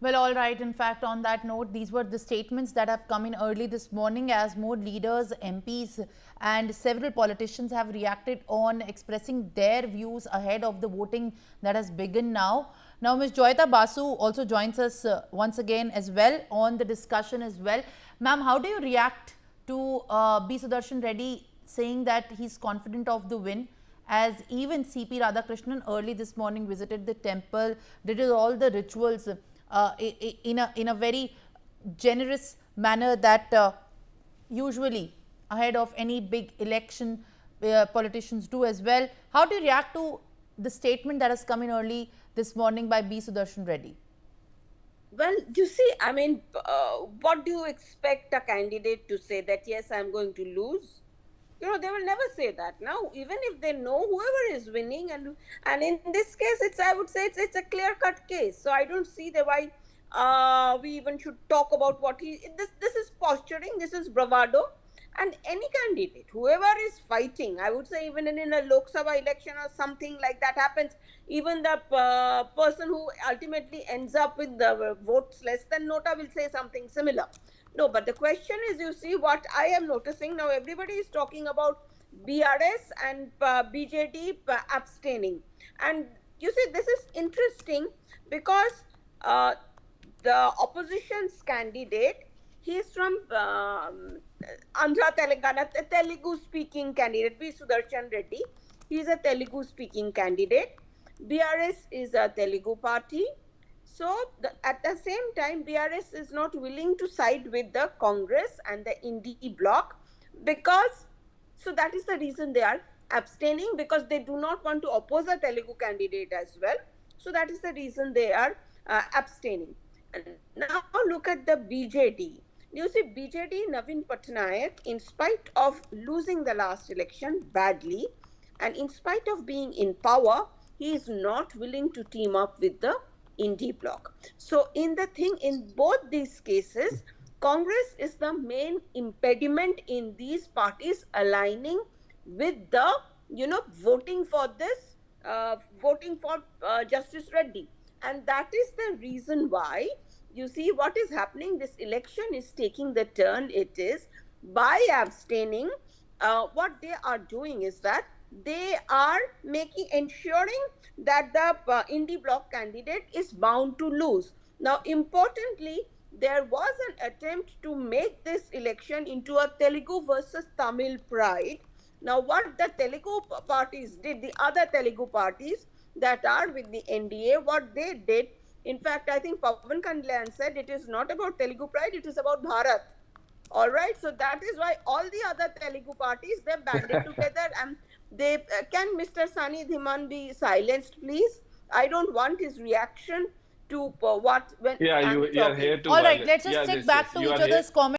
Well, all right. In fact, on that note, these were the statements that have come in early this morning as more leaders, MPs, and several politicians have reacted on expressing their views ahead of the voting that has begun now. Now, Ms. Joyita Basu also joins us once again as well on the discussion as well. Ma'am, how do you react to B. Sudarshan Reddy saying that he's confident of the win? As even CP Radhakrishnan early this morning visited the temple, did all the rituals in a very generous manner that usually ahead of any big election politicians do as well. How do you react to the statement that has come in early this morning by B. Sudarshan Reddy? Well, you see, I mean, what do you expect a candidate to say that, yes, I'm going to lose? They will never say that. Now, even if they know whoever is winning, and in this case, I would say it's a clear cut case. So I don't see the why we even should talk about what he. This is posturing. This is bravado. And any candidate, whoever is fighting, I would say, even in a Lok Sabha election or something like that happens, even the person who ultimately ends up with the votes less than Nota will say something similar. No, but the question is, you see, what I am noticing now, everybody is talking about BRS and BJD abstaining. And you see, this is interesting because uh, the opposition's candidate, he is from Andhra Telangana, the Telugu speaking candidate, B. Sudarshan Reddy. He is a Telugu speaking candidate. BRS is a Telugu party. So, at the same time, BRS is not willing to side with the Congress and the Indie bloc because, so that is the reason they are abstaining, because they do not want to oppose a Telugu candidate as well. So, that is the reason they are abstaining. And now, look at the BJD. You see, BJD Navin Patnaik, in spite of losing the last election badly, and in spite of being in power, he is not willing to team up with the indie bloc. So in both these cases, Congress is the main impediment in these parties aligning with the voting for this voting for Justice Reddy. And that is the reason why you see what is happening. This election is taking the turn it is by abstaining. What they are doing is that they are ensuring that the indie bloc candidate is bound to lose. Now, importantly, there was an attempt to make this election into a Telugu versus Tamil pride. Now, what the Telugu parties did, the other Telugu parties that are with the NDA, what they did, in fact, I think Pawan Kalyan said it is not about Telugu pride, it is about Bharat. All right, so that is why all the other Telugu parties, they banded together, and they can Mr. Sani Dhiman be silenced, please? I don't want his reaction to what when Yeah, I'm you are talking. here to All right, violate. let's just Yeah, stick yes, yes. back to You each are here. other's comments.